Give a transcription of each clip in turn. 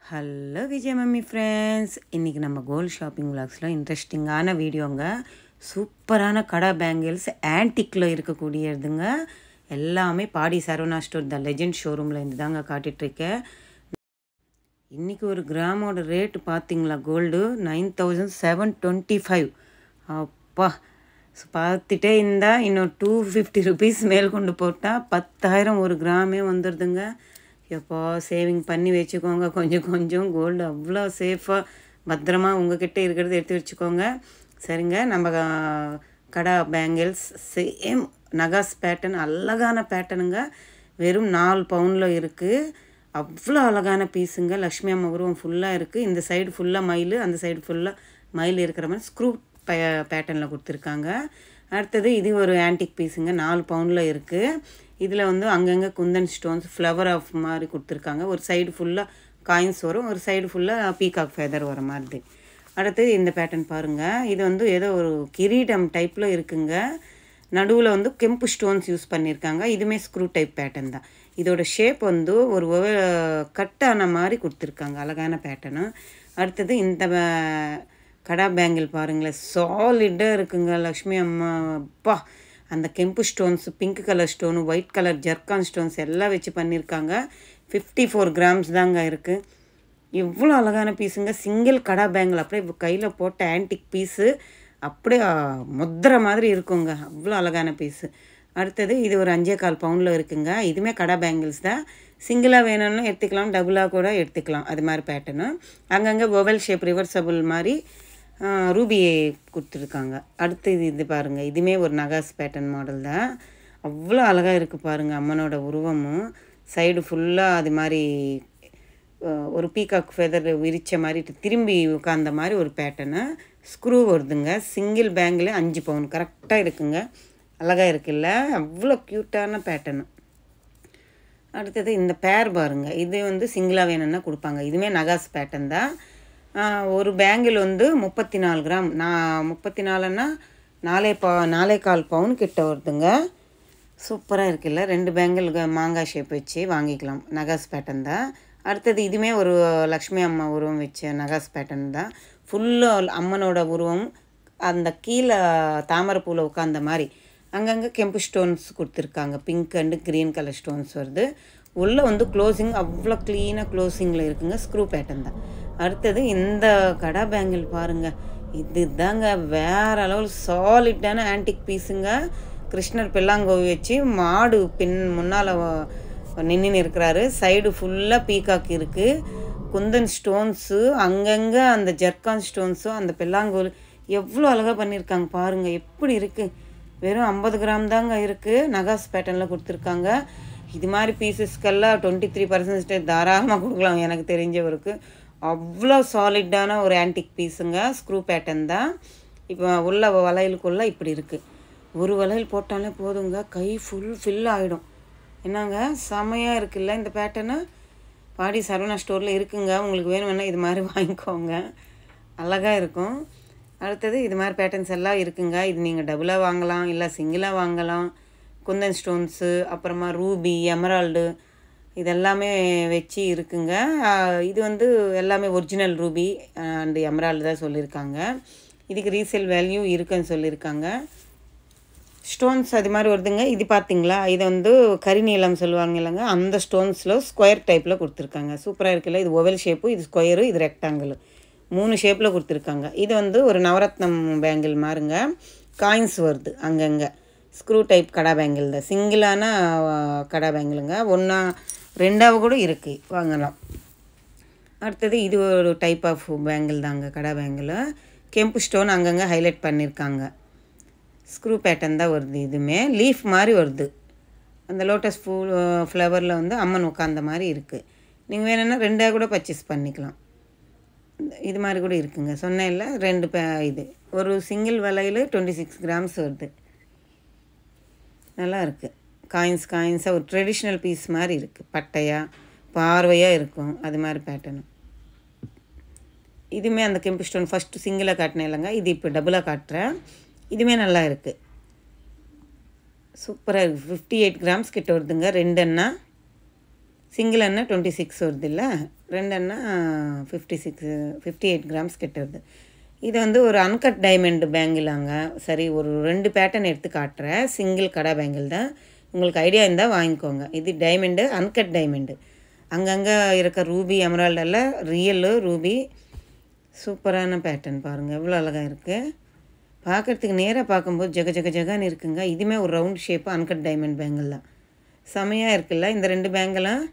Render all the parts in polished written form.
Hello Vijay mummy friends, இன்றைக்கி நம்ம gold shopping விலாக்ஸில் இன்ட்ரெஸ்டிங்கான வீடியோங்க. சூப்பரான கடா பேங்கிள்ஸ் ஆன்டிக்கில் இருக்கக்கூடியதுங்க. எல்லாமே பாடி சரவணா ஸ்டோர் த லெஜெண்ட் ஷோரூமில் இருந்து தாங்க காட்டிகிட்ருக்கேன். இன்றைக்கி ஒரு கிராமோட ரேட்டு பார்த்தீங்களா, கோல்டு 9725. அப்பா பார்த்துட்டே இருந்தால் இன்னும் 250 ருபீஸ் மேல் கொண்டு போட்டால் 10,000 ஒரு கிராமே வந்துடுதுங்க. எப்போ சேவிங் பண்ணி வச்சுக்கோங்க. கொஞ்சம் கொஞ்சம் கோல்டு அவ்வளோ சேஃபாக பத்திரமா உங்ககிட்ட இருக்கிறத எடுத்து வச்சுக்கோங்க. சரிங்க, நம்ம கடா பேங்கிள்ஸ் சேம் நகாஸ் பேட்டர்ன், அழகான பேட்டர்னுங்க. வெறும் 4 பவுனில் இருக்குது. அவ்வளோ அழகான பீஸுங்க. லக்ஷ்மி அம்மா உருவம் ஃபுல்லாக இருக்குது. இந்த சைடு ஃபுல்லாக மயில், அந்த சைடு ஃபுல்லாக மயில் இருக்கிற மாதிரி ஸ்க்ரூ பேட்டர்னில் கொடுத்துருக்காங்க. அடுத்தது இது ஒரு ஆன்டிக் பீஸுங்க. 4 பவுனில் இருக்குது. இதில் வந்து அங்கங்கே குந்தன் ஸ்டோன்ஸ் ஃப்ளவர் ஆஃப் மாதிரி கொடுத்துருக்காங்க. ஒரு சைடு ஃபுல்லாக காயின்ஸ் வரும், ஒரு சைடு ஃபுல்லாக பீகாக் ஃபெதர் வர மாதிரி. அடுத்து இந்த பேட்டர்ன் பாருங்கள். இது வந்து ஏதோ ஒரு கிரீடம் டைப்பில் இருக்குங்க. நடுவில் வந்து கெம்பு ஸ்டோன்ஸ் யூஸ் பண்ணியிருக்காங்க. இதுவுமே ஸ்க்ரூ டைப் பேட்டர்ன் தான். இதோட ஷேப் வந்து ஒரு கட்டான மாதிரி கொடுத்துருக்காங்க. அழகான பேட்டர்னு. அடுத்தது இந்த கடா பேங்கிள் பாருங்களேன், சாலிடாக இருக்குங்க. லக்ஷ்மி அம்மா அப்பா, அந்த கெம்பு stones, pink colour stone, white colour zircon stones எல்லாம் வச்சு பண்ணியிருக்காங்க. 54 கிராம்ஸ் தாங்க இருக்குது. எவ்வளோ அழகான பீஸுங்க. சிங்கிள் கடா பேங்கிள் அப்படியே கையில் போட்ட ஆன்டிக் பீஸு அப்படியே முத்திர மாதிரி இருக்குங்க. அவ்வளோ அழகான பீஸு. அடுத்தது இது ஒரு 5.25 பவுனில் இருக்குங்க. இதுவுமே கடா பேங்கிள்ஸ் தான். சிங்கிளாக வேணும்னு எடுத்துக்கலாம், டபுளாக கூட எடுத்துக்கலாம். அது மாதிரி பேட்டர்னு. அங்கங்கே ஓவல் ஷேப் ரிவர்சபிள் மாதிரி ரூபி கொடுத்துருக்காங்க. அடுத்து இது பாருங்கள். இதுவுமே ஒரு நகாஸ் பேட்டர்ன் மாடல் தான். அவ்வளோ அழகாக இருக்குது பாருங்கள். அம்மனோட உருவமும் சைடு ஃபுல்லாக அது மாதிரி ஒரு பீகாக் ஃபெதர் விரித்த மாதிரி திரும்பி உட்காந்த மாதிரி ஒரு பேட்டர்னு. ஸ்க்ரூ வருதுங்க. சிங்கிள் பேங்கில் 5 பவுன் கரெக்டாக இருக்குங்க. அழகாக இருக்குல்ல, அவ்வளோ க்யூட்டான பேட்டர்னு. அடுத்தது இந்த பேர் பாருங்கள். இது வந்து சிங்கிளாக வேணும்னா கொடுப்பாங்க. இதுவுமே நகாஸ் பேட்டர்ன் தான். ஒரு பேங்கிள் வந்து 34 கிராம். 34ன்னா 4.25 பவுன் கிட்ட வருதுங்க. சூப்பராக இருக்குல்ல. 2 பேங்கிள் மாங்காய் ஷேப் வச்சு வாங்கிக்கலாம். நகாஸ் பேட்டர்ன் தான். அடுத்தது இதுவுமே ஒரு லக்ஷ்மி அம்மா உருவம் வச்ச நகாஸ் பேட்டர்ன் தான். ஃபுல்லாக அம்மனோட உருவம் அந்த கீழே தாமரைப்பூவில் உட்காந்த மாதிரி அங்கங்கே கெம்பு ஸ்டோன்ஸ் கொடுத்துருக்காங்க. Pink and green colour stones வருது. உள்ளே வந்து க்ளோசிங் அவ்வளோ க்ளீனாக க்ளோசிங்கில் இருக்குங்க. ஸ்க்ரூ பேட்டர்ன் தான். அடுத்தது இந்த கடா பேங்கிள் பாருங்கள். இது தாங்க வேறு அளவில் சாலிட்டான ஆன்டிக் பீஸுங்க. கிருஷ்ணர் பெல்லாங்கோவி வச்சு மாடு முன்னால் நின்று இருக்கிறாரு. சைடு ஃபுல்லாக பீகாக் இருக்குது. குந்தன் ஸ்டோன்ஸு, அங்கங்கே அந்த ஜர்கான் ஸ்டோன்ஸு, அந்த பெல்லாங்கோல் எவ்வளோ அழகாக பண்ணியிருக்காங்க பாருங்கள். எப்படி இருக்குது. வெறும் 50 கிராம் தாங்க இருக்குது. நகாஸ் பேட்டர்னில் கொடுத்துருக்காங்க. இது மாதிரி பீசஸ்க்கெல்லாம் 23% தாராளமாக கொடுக்கலாம் எனக்கு தெரிஞ்சவருக்கு. அவ்வளோ சாலிடான ஒரு ஆன்டிக் பீஸுங்க. ஸ்க்ரூ பேட்டர்ன் தான். இப்போ உள்ள வளையலுக்குள்ளே இப்படி இருக்குது. ஒரு வளையல் போட்டாலே போதுங்க, கை ஃபில் ஆகிடும். என்னங்க செமையாக இருக்குல்ல இந்த பேட்டர்னு. பாடி சரவணா ஸ்டோரில் இருக்குங்க. உங்களுக்கு வேணும்னா இது மாதிரி வாங்கிக்கோங்க, அழகாக இருக்கும். அடுத்தது இது மாதிரி பேட்டர்ன்ஸ் எல்லாம் இருக்குங்க. இது நீங்கள் டபுளாக வாங்கலாம், இல்லை சிங்கிளாக வாங்கலாம். குந்தன் ஸ்டோன்ஸு, அப்புறமா ரூபி, எமரால்டு இதெல்லாமே வச்சு இருக்குங்க. இது வந்து எல்லாமே ஒரிஜினல் ரூபி அண்டு எமரால்டு தான் சொல்லியிருக்காங்க. இதுக்கு ரீசேல் வேல்யூ இருக்குன்னு சொல்லியிருக்காங்க. ஸ்டோன்ஸ் அது மாதிரி வருதுங்க. இது பார்த்தீங்களா, இதை வந்து கரிநீளம் சொல்லுவாங்க இல்லைங்க, அந்த ஸ்டோன்ஸில் ஸ்கொயர் டைப்பில் கொடுத்துருக்காங்க. சூப்பராக இருக்குல்ல. இது ஓவல் ஷேப்பு, இது ஸ்கொயரு, இது ரெக்டாங்கிள், 3 ஷேப்பில் கொடுத்துருக்காங்க. இது வந்து ஒரு நவரத்னம் பேங்கிள் மாதிரிங்க. காயின்ஸ் வருது அங்கங்கே. ஸ்க்ரூ டைப் கடா பேங்கிள் தான். சிங்கிளான கடா பேங்கிளுங்க. 2ஆவது கூட இருக்குது, வாங்கலாம். அடுத்தது இது ஒரு டைப் ஆஃப் பேங்கிள் தாங்க, கடா பேங்கிள். கெம்பு ஸ்டோன் அங்கங்கே ஹைலைட் பண்ணியிருக்காங்க. ஸ்க்ரூ பேட்டர்ன் தான் வருது. இதுவுமே லீஃப் மாதிரி வருது. அந்த லோட்டஸ் ஃப்ளவரில் வந்து அம்மன் உட்காந்த மாதிரி இருக்குது. நீங்கள் வேணும்னா 2ஆக கூட பர்ச்சேஸ் பண்ணிக்கலாம். இது மாதிரி கூட இருக்குங்க. சொன்னேன் இல்லை, 2 இது ஒரு சிங்கிள் வலையில் 26 கிராம்ஸ் வருது. நல்லா இருக்குது. காயின்ஸாக ஒரு ட்ரெடிஷ்னல் பீஸ் மாதிரி இருக்குது. பட்டையாக பார்வையாக இருக்கும், அது மாதிரி பேட்டர்னு. இதுவுமே அந்த கெம்பு ஸ்டோன் ஃபஸ்ட்டு சிங்கிளாக காட்டினேன் இல்லைங்க, இது இப்போ டபுளாக காட்டுறேன். இதுவுமே நல்லா இருக்குது. சூப்பராக இருக்குது. 58 கிராம்ஸ் கிட்ட வருதுங்க. 2 அண்ணா சிங்கிள் அண்ணா 26 வருது இல்லை, 2 அண்ணா 58 கிராம்ஸ் கிட்ட வருது. இது வந்து ஒரு அன்கட் டைமண்ட் பேங்கிளாங்க. சரி, ஒரு 2 பேட்டர்ன் எடுத்து காட்டுறேன். சிங்கிள் கடா பேங்கிள் தான், உங்களுக்கு ஐடியா இருந்தால் வாங்கிக்கோங்க. இது டைமண்டு, அன்கட் டைமண்டு. அங்கங்கே இருக்க ரூபி எமரால்டெல்லாம் ரியலு ரூபி. சூப்பரான பேட்டர்ன் பாருங்கள், எவ்வளோ அழகாக இருக்குது. பார்க்குறதுக்கு நேராக பார்க்கும்போது ஜக ஜக ஜகான்னு இருக்குங்க. இதுவுமே ஒரு round shape uncut diamond bangle தான். செமையாக இருக்குல்ல இந்த 2 பேங்கெல்லாம்.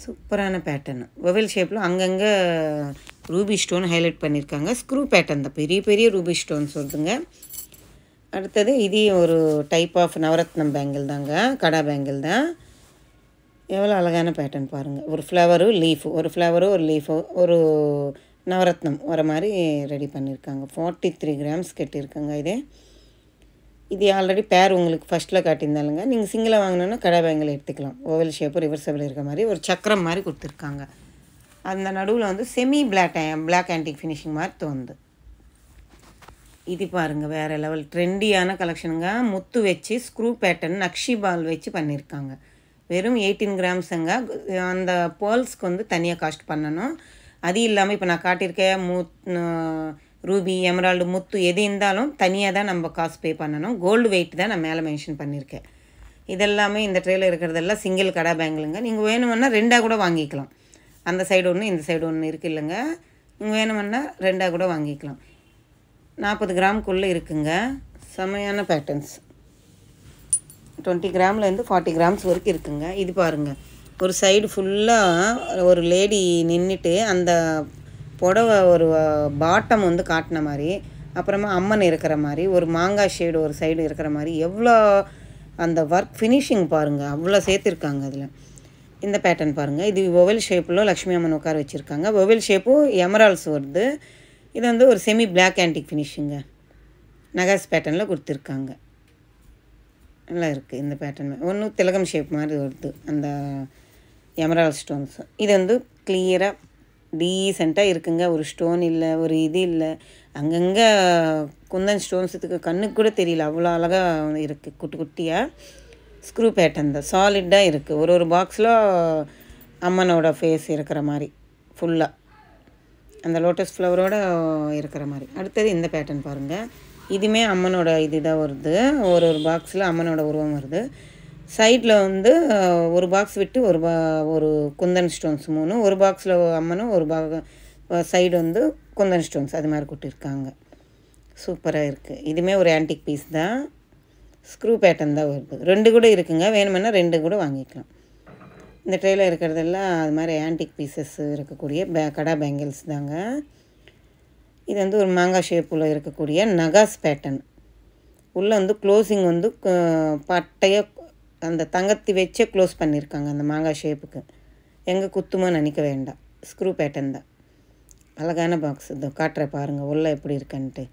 சூப்பரான பேட்டர்னு, ஒவல் ஷேப்பில் அங்கங்கே ரூபி ஸ்டோன் ஹைலைட் பண்ணியிருக்காங்க. ஸ்க்ரூ பேட்டர்ன் தான், பெரிய பெரிய ரூபி ஸ்டோன்ஸ் வருதுங்க. அடுத்தது இது ஒரு டைப் ஆஃப் நவரத்னம் பேங்கிள் தாங்க, கடா பேங்கிள் தான். எவ்வளோ அழகான பேட்டர்ன் பாருங்கள். ஒரு ஃப்ளவரு லீஃபு, ஒரு ஃப்ளவரு ஒரு லீஃபு, ஒரு நவரத்னம் வர மாதிரி ரெடி பண்ணியிருக்காங்க. 43 கிராம்ஸ் கட்டியிருக்காங்க. இது ஆல்ரெடி பேர் உங்களுக்கு ஃபஸ்ட்டில் காட்டியிருந்தாலுங்க. நீங்கள் சிங்கிளாக வாங்கினோன்னா கடா பேங்கில் எடுத்துக்கலாம். ஓவல் ஷேப்பு ரிவர்சபிள் இருக்க மாதிரி ஒரு சக்கரம் மாதிரி கொடுத்துருக்காங்க. அந்த நடுவில் வந்து செமி பிளாக் ஆன்டிக் ஃபினிஷிங் மாதிரி தோணுது. இது பாருங்கள், வேறு லெவல் ட்ரெண்டியான கலெக்ஷனுங்க. முத்து வச்சு ஸ்க்ரூ பேட்டர்ன் நக்ஷி பால் வச்சு பண்ணியிருக்காங்க. வெறும் 18 கிராம்ஸுங்க. அந்த பேர்ல்ஸ்க்கு வந்து தனியாக காஸ்ட் பண்ணணும். அது இல்லாமல் இப்போ நான் காட்டியிருக்கேன் ரூபி எமரால்டு முத்து எது இருந்தாலும் தனியாக தான் நம்ம காசு பே பண்ணணும். கோல்டு வெயிட் தான் நான் மேலே மென்ஷன் பண்ணியிருக்கேன். இதெல்லாமே இந்த ட்ரேயில் இருக்கிறதெல்லாம் சிங்கிள் கடா பேங்கிளுங்க. நீங்கள் வேணுமென்னா 2ஆக கூட வாங்கிக்கலாம். அந்த சைடு ஒன்று இந்த சைடு ஒன்று இருக்குது இல்லைங்க, நீங்கள் வேணுமென்னா 2ஆக கூட வாங்கிக்கலாம். 40 கிராமுக்குள்ளே இருக்குங்க. செமையான பேட்டர்ன்ஸ். 20 கிராம்லேருந்து 40 கிராம்ஸ் வரைக்கும் இருக்குங்க. இது பாருங்கள், ஒரு சைடு ஃபுல்லாக ஒரு லேடி நின்றுட்டு அந்த புடவை ஒரு பாட்டம் வந்து காட்டின மாதிரி, அப்புறமா அம்மன் இருக்கிற மாதிரி, ஒரு மாங்காய் ஷேடு ஒரு சைடு இருக்கிற மாதிரி, எவ்வளோ அந்த ஒர்க் ஃபினிஷிங் பாருங்கள், அவ்வளோ சேர்த்துருக்காங்க அதில். இந்த பேட்டர்ன் பாருங்கள், இது ஒவல் ஷேப்பில் லக்ஷ்மி அம்மன் உட்கார வச்சுருக்காங்க. ஒவல் ஷேப்பும் எமரால்ஸ் வருது. இது வந்து ஒரு செமி பிளாக் ஆன்டிக் ஃபினிஷிங்க நகாஸ் பேட்டர்னில் கொடுத்துருக்காங்க. நல்லா இருக்குது இந்த பேட்டர்ன். ஒன்று திலகம் ஷேப் மாதிரி வருது அந்த எமரால்ட் ஸ்டோன்ஸ். இது வந்து கிளியராக டீசெண்டாக இருக்குங்க. ஒரு ஸ்டோன் இல்லை, ஒரு இது இல்லை. அங்கங்கே குந்தன் ஸ்டோன்ஸுக்கு கண்ணுக்கு கூட தெரியல, அவ்வளோ அழகாக இருக்குது. குட்டி குட்டியாக ஸ்க்ரூ பேட்டர்ன் தான், சாலிட்டாக இருக்குது. ஒரு பாக்ஸில் அம்மனோட ஃபேஸ் இருக்கிற மாதிரி ஃபுல்லாக அந்த லோட்டஸ் ஃப்ளவரோடு இருக்கிற மாதிரி. அடுத்தது இந்த பேட்டர்ன் பாருங்கள், இதுவுமே அம்மனோட இது தான் வருது. ஒரு பாக்ஸில் அம்மனோட உருவம் வருது. சைடில் வந்து ஒரு பாக்ஸ் விட்டு ஒரு குந்தன் ஸ்டோன்ஸ் 3, ஒரு பாக்ஸில் அம்மனும் ஒரு சைடு வந்து குந்தன் ஸ்டோன்ஸ் அது மாதிரி கொடுத்துருக்காங்க. சூப்பராக இருக்குது. இதுவுமே ஒரு ஆன்டிக் பீஸ் தான், ஸ்க்ரூ பேட்டர்ன் தான் வருது. 2 கூட இருக்குங்க, வேணுமென்னா 2 கூட வாங்கிக்கலாம். இந்த ட்ரேயில் இருக்கிறதெல்லாம் அது மாதிரி ஆன்டிக் பீசஸ் இருக்கக்கூடிய கடா பேங்கிள்ஸ் தாங்க. இது வந்து ஒரு மாங்காய் ஷேப்பில் இருக்கக்கூடிய நகாஸ் பேட்டர்ன். உள்ளே வந்து க்ளோஸிங் வந்து பட்டையாக அந்த தங்கத்தி வச்சே க்ளோஸ் பண்ணியிருக்காங்க அந்த மாங்காய் ஷேப்புக்கு. எங்கே குத்துமோ நினைக்க வேண்டாம். ஸ்க்ரூ பேட்டர்ன் தான். அழகான பாக்ஸ் இதோ காட்டுற பாருங்கள் உள்ளே எப்படி இருக்குன்ட்டு.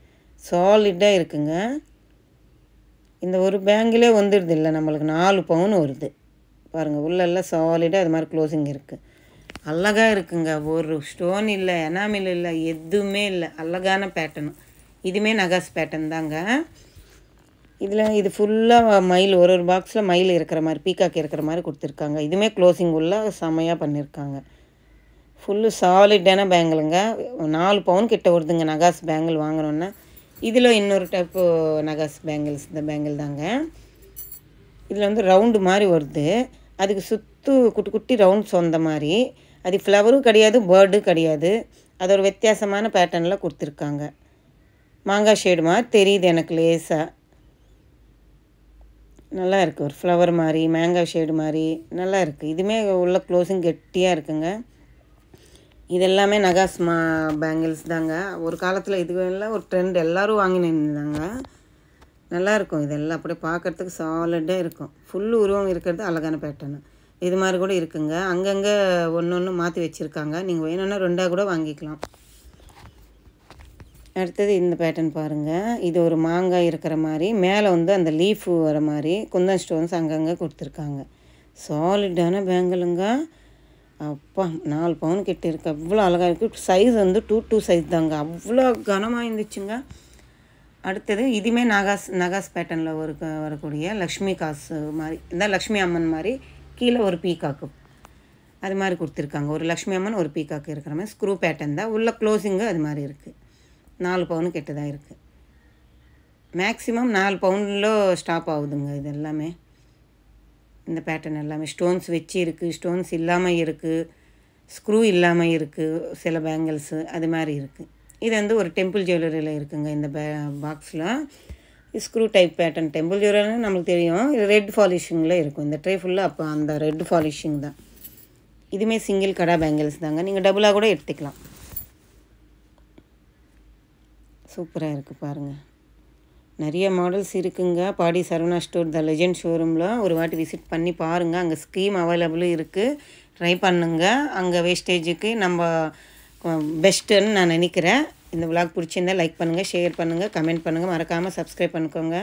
சாலிட்டாக இருக்குங்க. இந்த ஒரு பேங்கிலே வந்துடுது இல்லை, நம்மளுக்கு 4 பவுன் வருது பாருங்கள். உள்ளெல்லாம் சாலிடாக அது மாதிரி க்ளோஸிங் இருக்குது. அழகாக இருக்குங்க. ஒரு ஸ்டோன் இல்லை, எனாமில் இல்லை, எதுவுமே இல்லை. அழகான பேட்டர்னு. இதுவுமே நகாஸ் பேட்டர்ன் தாங்க. இது ஃபுல்லாக மயில், ஒரு பாக்ஸில் மயில் இருக்கிற மாதிரி, பீக்காக் இருக்கிற மாதிரி கொடுத்துருக்காங்க. இதுவுமே க்ளோஸிங் உள்ள செமையாக பண்ணியிருக்காங்க. ஃபுல்லு சாலிடான பேங்கிளுங்க. 4 பவுன் கிட்ட வருதுங்க நகாஸ் பேங்கிள் வாங்கினோன்னா. இதில் இன்னொரு டைப்பு நகாஸ் பேங்கிள்ஸ் இந்த பேங்கிள் தாங்க. இதில் வந்து ரவுண்டு மாதிரி வருது, அதுக்கு சுற்று குட்டி குட்டி ரவுண்ட்ஸ் வந்த மாதிரி. அது ஃப்ளவரும் கிடையாது, பேர்டும் கிடையாது. அது ஒரு வித்தியாசமான பேட்டர்னில் கொடுத்துருக்காங்க. மாங்காய் ஷேடு மாதிரி தெரியுது எனக்கு லேசாக. நல்லா இருக்குது, ஒரு ஃப்ளவர் மாதிரி மேங்காய் ஷேடு மாதிரி நல்லா இருக்குது. இதுவுமே உள்ள க்ளோஸிங் கெட்டியாக இருக்குங்க. இதெல்லாமே நகாஸ் பேங்கிள்ஸ் தாங்க. ஒரு காலத்தில் இதுவெல்லாம் ஒரு ட்ரெண்ட், எல்லோரும் வாங்கினிருந்தாங்க. நல்லாயிருக்கும். இதெல்லாம் அப்படியே பார்க்குறதுக்கு சாலிடாக இருக்கும். ஃபுல்லு உருவம் இருக்கிறது அழகான பேட்டர்னு. இது மாதிரி கூட இருக்குங்க. அங்கங்கே ஒன்று மாற்றி வச்சுருக்காங்க. நீங்கள் வேணும்னா 2ஆக கூட வாங்கிக்கலாம். அடுத்தது இந்த பேட்டர்ன் பாருங்கள். இது ஒரு மாங்காய் இருக்கிற மாதிரி, மேலே வந்து அந்த லீஃபு வர மாதிரி குந்தன் ஸ்டோன்ஸ் அங்கங்கே கொடுத்துருக்காங்க. சாலிடான பேங்கிளுங்க. அப்பா 4 பவுன் கிட்ட இருக்குது. அவ்வளோ அழகாக இருக்குது. சைஸ் வந்து 2 சைஸ் தாங்க. அவ்வளோ கனமாக இருந்துச்சுங்க. அடுத்தது இதுவுமே நகாஸ் பேட்டர்னில் வரக்கூடிய லக்ஷ்மி காசு மாதிரி, இந்த லக்ஷ்மி அம்மன் மாதிரி கீழே ஒரு பீகாக்கு அது மாதிரி கொடுத்துருக்காங்க. ஒரு லக்ஷ்மி அம்மன் ஒரு பீகாக்கு இருக்கிற மாதிரி ஸ்க்ரூ பேட்டர்ன் தான். உள்ள க்ளோஸிங்கு அது மாதிரி இருக்குது. 4 பவுனு கிட்ட தான் இருக்குது. மேக்ஸிமம் 4 பவுனில் ஸ்டாப் ஆகுதுங்க இது எல்லாமே. இந்த பேட்டர்ன் எல்லாமே ஸ்டோன்ஸ் வச்சு இருக்குது, ஸ்டோன்ஸ் இல்லாமல் இருக்குது, ஸ்க்ரூ இல்லாமல் இருக்குது, சில பேங்கிள்ஸு அது மாதிரி இருக்குது. இது வந்து ஒரு டெம்பிள் ஜுவல்லரியில் இருக்குங்க. இந்த பாக்ஸில் ஸ்க்ரூ டைப் பேட்டர்ன் டெம்பிள் ஜுவல்லரின்னு நம்மளுக்கு தெரியும். இது ரெட் ஃபாலிஷிங்கில் இருக்கும். இந்த ட்ரே ஃபுல்லாக அப்போ அந்த ரெட் ஃபாலிஷிங் தான். இதுவுமே சிங்கிள் கடா பேங்கிள்ஸ் தாங்க. நீங்கள் டபுளாக கூட எடுத்துக்கலாம். சூப்பராக இருக்குது பாருங்கள். நிறைய மாடல்ஸ் இருக்குங்க. பாடி சரவணா ஸ்டோர் த லெஜெண்ட் ஷோரூமில் ஒரு வாட்டி விசிட் பண்ணி பாருங்கள். அங்கே ஸ்கீம் அவைலபிளும் இருக்குது. ட்ரை பண்ணுங்க. அங்கே வேஸ்டேஜுக்கு நம்ம பெஸ்ட்டுன்னு நான் நினைக்கிறேன். இந்த விளாக் பிடிச்சிருந்தால் லைக் பண்ணுங்கள், ஷேர் பண்ணுங்கள், கமெண்ட் பண்ணுங்கள். மறக்காமல் சப்ஸ்கிரைப் பண்ணிக்கோங்க.